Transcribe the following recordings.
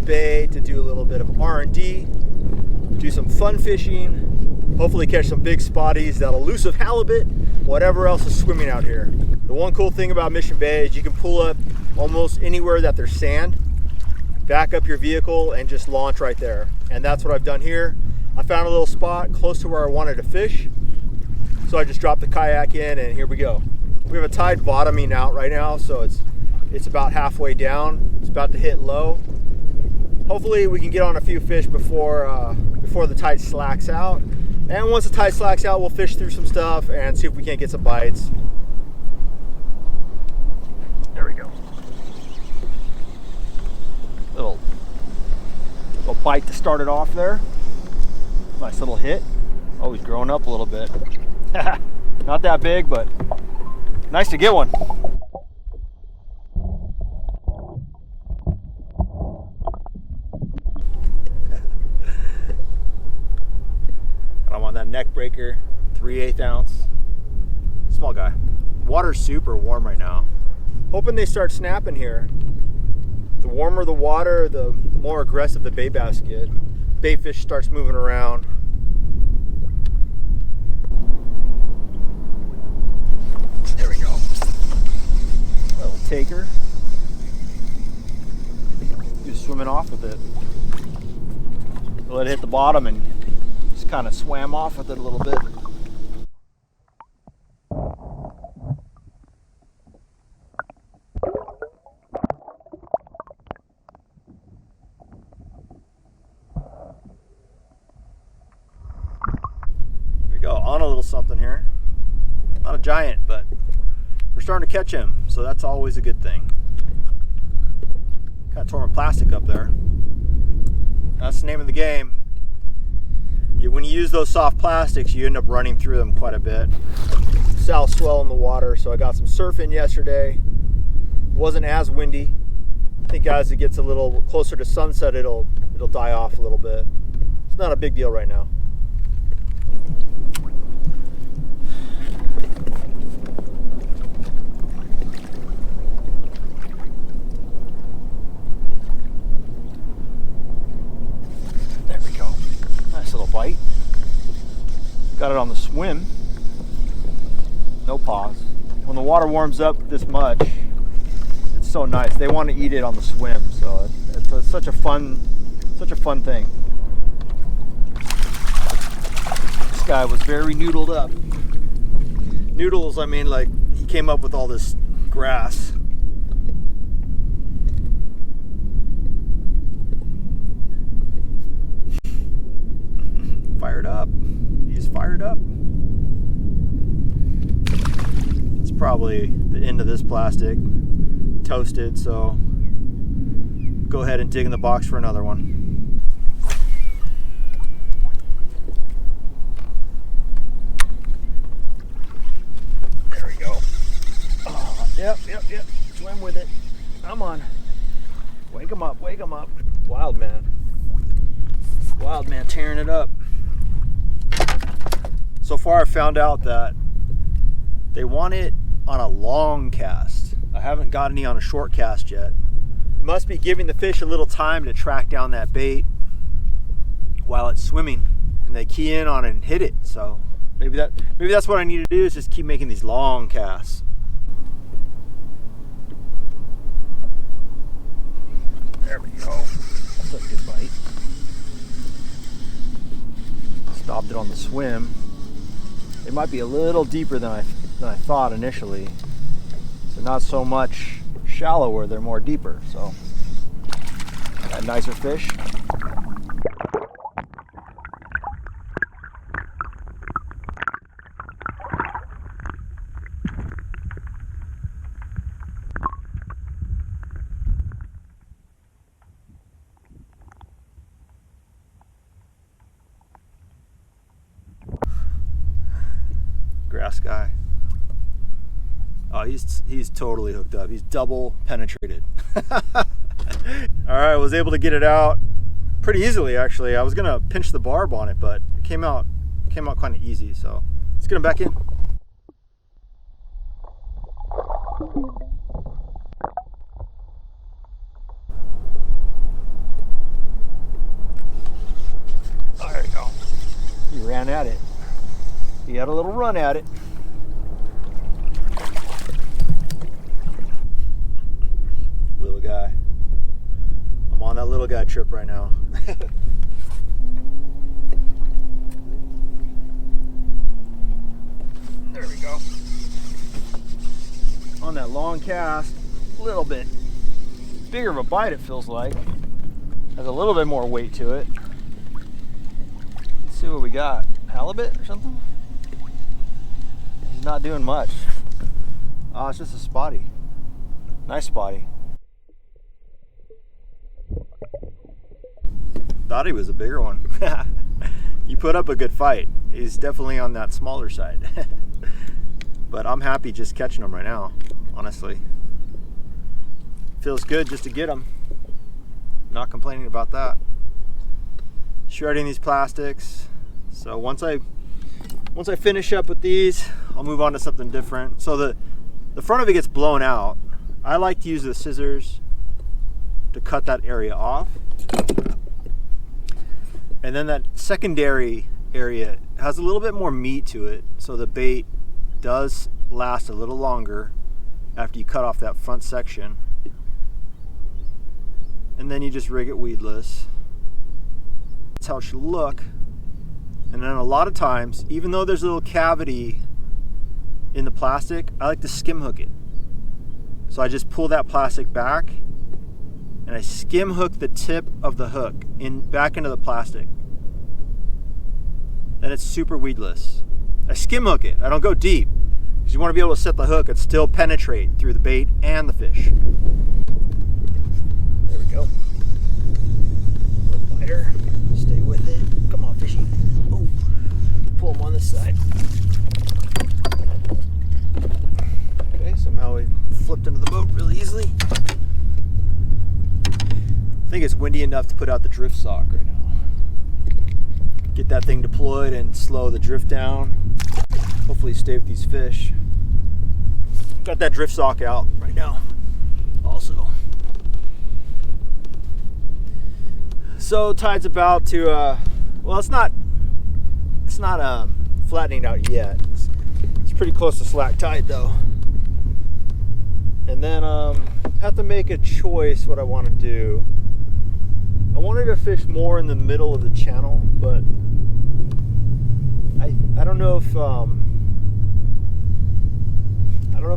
bay to do a little bit of R&D, do some fun fishing, hopefully catch some big spotties, that elusive halibut, whatever else is swimming out here. The one cool thing about Mission Bay is you can pull up almost anywhere that there's sand, back up your vehicle and just launch right there. And that's what I've done here. I found a little spot close to where I wanted to fish, so I just dropped the kayak in and here we go. We have a tide bottoming out right now, so it's about halfway down. It's about to hit low. Hopefully we can get on a few fish before the tide slacks out. And once the tide slacks out, we'll fish through some stuff and see if we can't get some bites. There we go. Little bite to start it off there. Nice little hit. Oh, he's growing up a little bit. Not that big, but nice to get one. I'm on that neck breaker, 3/8 ounce. Small guy. Water's super warm right now. Hoping they start snapping here. The warmer the water, the more aggressive the bait bass get. Bait fish starts moving around. There we go. Little taker. Just swimming off with it. Let it hit the bottom and just kind of swam off with it a little bit. On a little something here. Not a giant, but we're starting to catch him, so that's always a good thing. Kind of tore my plastic up there. That's the name of the game. When you use those soft plastics, you end up running through them quite a bit. South swell in the water, so I got some surf in yesterday. It wasn't as windy. I think as it gets a little closer to sunset, it'll die off a little bit. It's not a big deal right now. Bite. Got it on the swim. No pause. When the water warms up this much, it's so nice. They want to eat it on the swim, so it's such a fun thing. This guy was very noodled up. Noodles, I mean, like he came up with all this grass. Fired up. He's fired up. It's probably the end of this plastic. Toasted, so go ahead and dig in the box for another one. There we go. Oh, yep. Swim with it. Come on. Wake him up, wake him up. Wild man. Wild man tearing it up. So far I found out that they want it on a long cast. I haven't got any on a short cast yet. It must be giving the fish a little time to track down that bait while it's swimming, and they key in on it and hit it. So maybe that's what I need to do, is just keep making these long casts. There we go. That's a good bite. Stopped it on the swim. It might be a little deeper than I thought initially. So not so much shallower, they're more deeper. So got a nicer fish. Grass guy. Oh, he's totally hooked up. He's double penetrated. All right, I was able to get it out pretty easily actually. I was gonna pinch the barb on it, but it came out kind of easy. So let's get him back in. ran at it. He had a little run at it. Little guy. I'm on that little guy trip right now. There we go. On that long cast, a little bit bigger of a bite it feels like. Has a little bit more weight to it. Let's see what we got. Halibut or something? He's not doing much. Oh, it's just a spotty. Nice spotty. Thought he was a bigger one. You put up a good fight. He's definitely on that smaller side. But I'm happy just catching him right now, honestly. Feels good just to get him. Not complaining about that. Shredding these plastics. So once I finish up with these, I'll move on to something different. So the front of it gets blown out. I like to use the scissors to cut that area off. And then that secondary area has a little bit more meat to it, so the bait does last a little longer after you cut off that front section. And then you just rig it weedless. That's how it should look. And then a lot of times, even though there's a little cavity in the plastic, I like to skim hook it. So I just pull that plastic back and I skim hook the tip of the hook back into the plastic. Then it's super weedless. I skim hook it. I don't go deep because you want to be able to set the hook and still penetrate through the bait and the fish. There we go. Little biter. Stay with it. Come on, fishy. Oh, pull him on this side. Okay, somehow he flipped into the boat really easily. I think it's windy enough to put out the drift sock right now. Get that thing deployed and slow the drift down. Hopefully stay with these fish. Got that drift sock out right now also. So tide's about to, well, it's not flattening out yet. It's pretty close to slack tide though. And then have to make a choice what I want to do. I wanted to fish more in the middle of the channel, but I don't know if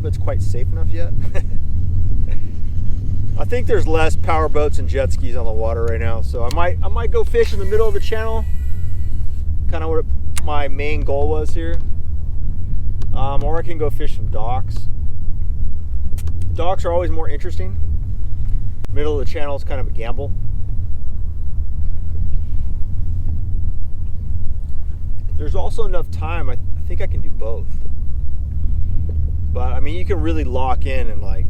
it's quite safe enough yet. I think there's less power boats and jet skis on the water right now, so I might go fish in the middle of the channel. Kind of what my main goal was here. Or I can go fish some docks. Docks are always more interesting. Middle of the channel is kind of a gamble. There's also enough time, I think I can do both. But I mean, you can really lock in and like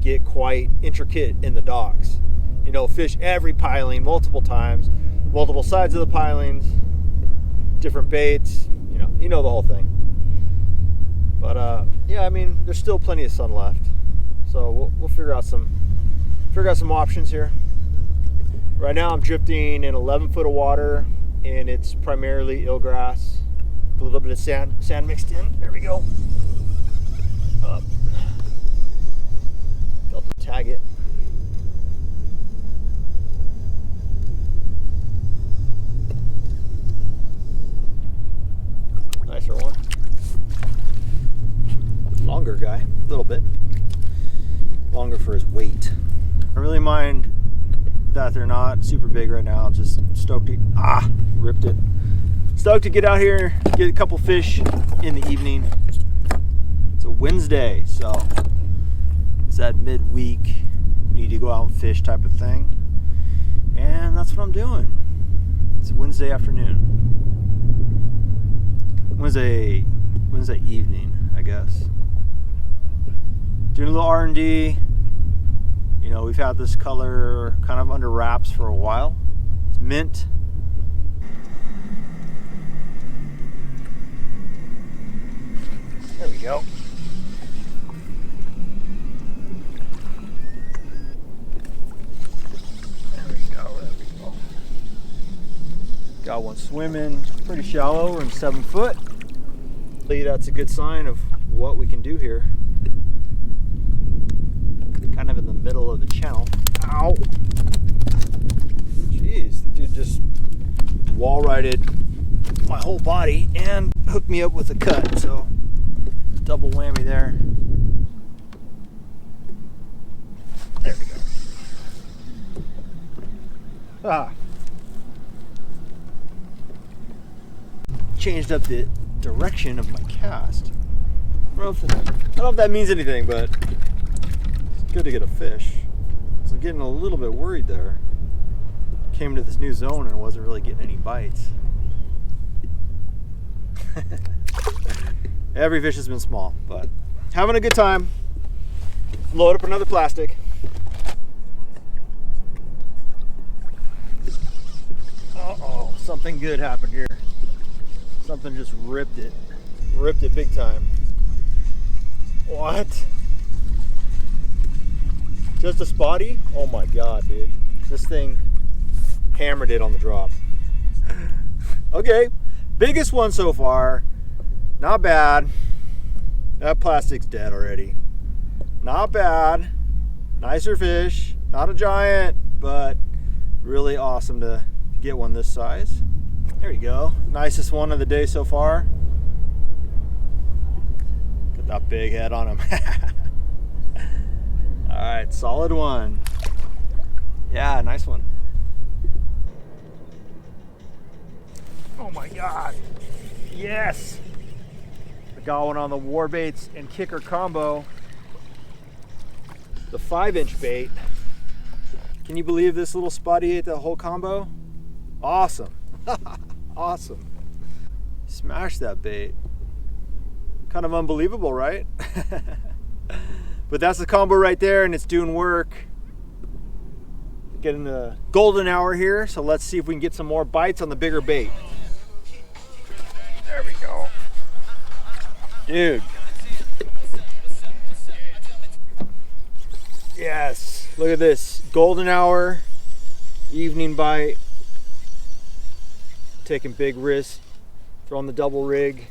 get quite intricate in the docks. You know, fish every piling multiple times, multiple sides of the pilings, different baits, you know the whole thing. But yeah, I mean, there's still plenty of sun left. So we'll figure out some options here. Right now I'm drifting in 11 foot of water, and it's primarily eelgrass with a little bit of sand mixed in. There we go. Up. Felt to tag it. Nicer one. Longer guy, a little bit. Longer for his weight. I don't really mind that they're not super big right now. Just stoked to, ripped it. Stoked to get out here, get a couple fish in the evening. It's a Wednesday, so it's that midweek, need to go out and fish type of thing. And that's what I'm doing. It's a Wednesday afternoon. Wednesday evening, I guess. Doing a little R&D. You know, we've had this color kind of under wraps for a while. It's mint. There we go. Got one swimming, pretty shallow, we're in 7 foot. That's a good sign of what we can do here. Kind of in the middle of the channel. Ow! Jeez, the dude just wall righted my whole body and hooked me up with a cut, so double whammy there. There we go. Ah. Changed up the direction of my cast. I don't know if that means anything, but it's good to get a fish. So I'm getting a little bit worried there. Came to this new zone and wasn't really getting any bites. Every fish has been small, but having a good time. Load up another plastic. Uh-oh, something good happened here. Something just ripped it. Ripped it big time. What? Just a spotty? Oh my god, dude. This thing hammered it on the drop. Okay, biggest one so far. Not bad. That plastic's dead already. Not bad. Nicer fish. Not a giant, but really awesome to get one this size. There you go. Nicest one of the day so far. Got that big head on him. All right, solid one. Yeah, nice one. Oh my god. Yes. I got one on the Warbaits and kicker combo. The 5-inch bait. Can you believe this little spotty ate the whole combo? Awesome. Awesome. Smash that bait. Kind of unbelievable, right? But that's the combo right there, and it's doing work. Getting the golden hour here, so let's see if we can get some more bites on the bigger bait. There we go. Dude. Yes. Look at this. Golden hour, evening bite. Taking big risks, throwing the double rig.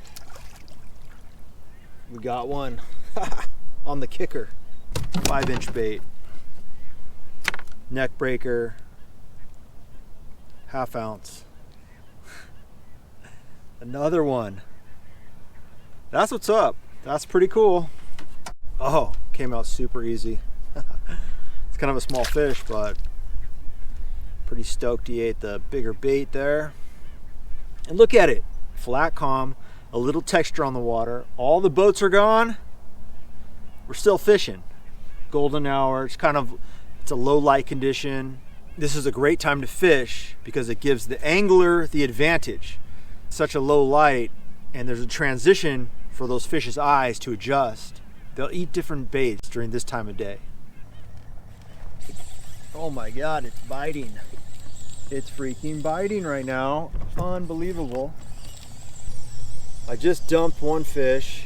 We got one on the kicker. 5-inch bait. Neck breaker. 1/2 ounce. Another one. That's what's up. That's pretty cool. Oh, came out super easy. It's kind of a small fish, but pretty stoked he ate the bigger bait there. And look at it, flat calm, a little texture on the water. All the boats are gone. We're still fishing. Golden hour, it's a low light condition. This is a great time to fish because it gives the angler the advantage. Such a low light, and there's a transition for those fish's eyes to adjust. They'll eat different baits during this time of day. Oh my god, it's biting. It's freaking biting right now. Unbelievable. I just dumped one fish.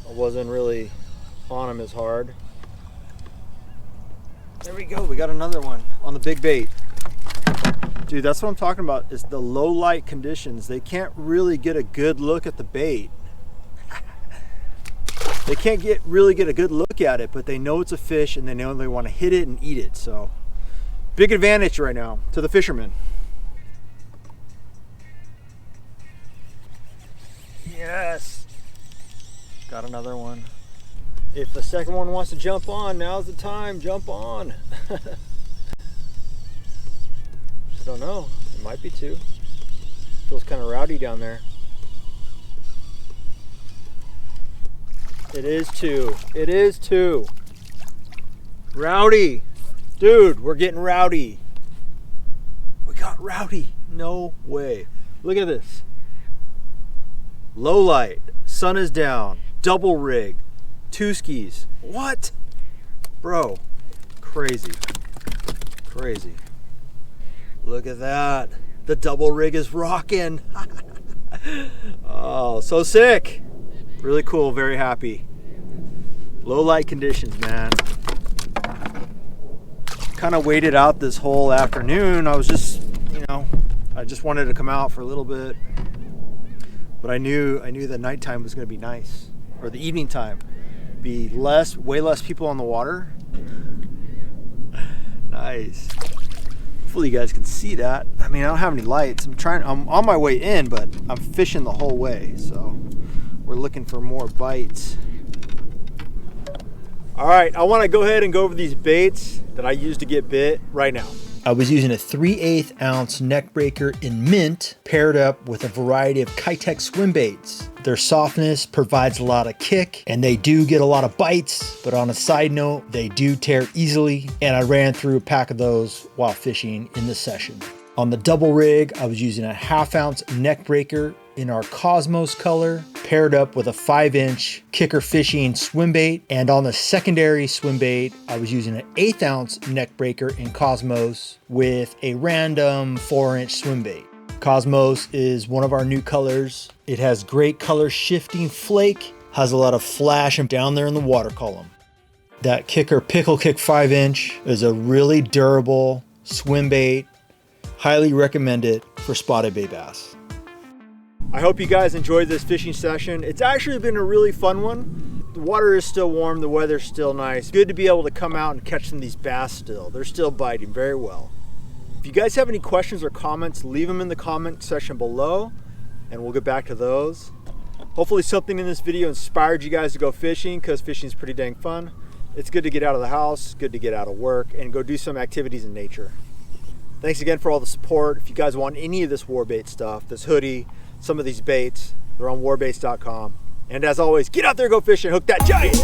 I wasn't really on him as hard. There we go, we got another one on the big bait. Dude, that's what I'm talking about, is the low light conditions. They can't really get a good look at the bait. They can't really get a good look at it, but they know it's a fish and they know they want to hit it and eat it. So big advantage right now to the fishermen. Yes. Got another one. If the second one wants to jump on, now's the time. Jump on. I don't know. It might be two. Feels kind of rowdy down there. It is two. It is two. Rowdy. Dude, we're getting rowdy. We got rowdy. No way. Look at this. Low light. Sun is down. Double rig. 2 skis. What? Bro. Crazy. Crazy. Look at that. The double rig is rocking. Oh, so sick. Really cool. Very happy. Low light conditions, man. Kind of waited out this whole afternoon. I was just, I I just wanted to come out for a little bit, but I knew that nighttime was going to be nice, or the evening time, be way less people on the water. Nice. Hopefully you guys can see that. I mean, I don't have any lights. I'm on my way in, but I'm fishing the whole way, so we're looking for more bites. All right, I want to go ahead and go over these baits that I use to get bit right now. I was using a 3/8 ounce neck breaker in mint paired up with a variety of kayak swim baits. Their softness provides a lot of kick and they do get a lot of bites, but on a side note, they do tear easily, and I ran through a pack of those while fishing in the session. On the double rig, I was using a 1/2 ounce neck breaker in our Cosmos color, paired up with a 5-inch kicker fishing swim bait. And on the secondary swim bait, I was using an 1/8 ounce neck breaker in Cosmos with a random 4-inch swim bait. Cosmos is one of our new colors. It has great color shifting flake, has a lot of flash down there in the water column. That kicker Pickle Kick 5-inch is a really durable swim bait. Highly recommend it for spotted bait bass. I hope you guys enjoyed this fishing session. It's actually been a really fun one. The water is still warm, the weather's still nice. Good to be able to come out and catch some of these bass still. They're still biting very well. If you guys have any questions or comments, leave them in the comment section below and we'll get back to those. Hopefully something in this video inspired you guys to go fishing, because fishing is pretty dang fun. It's good to get out of the house, good to get out of work, and go do some activities in nature. Thanks again for all the support. If you guys want any of this Warbait stuff, this hoodie, some of these baits, they're on warbaits.com. And as always, get out there, go fishing, hook that giant.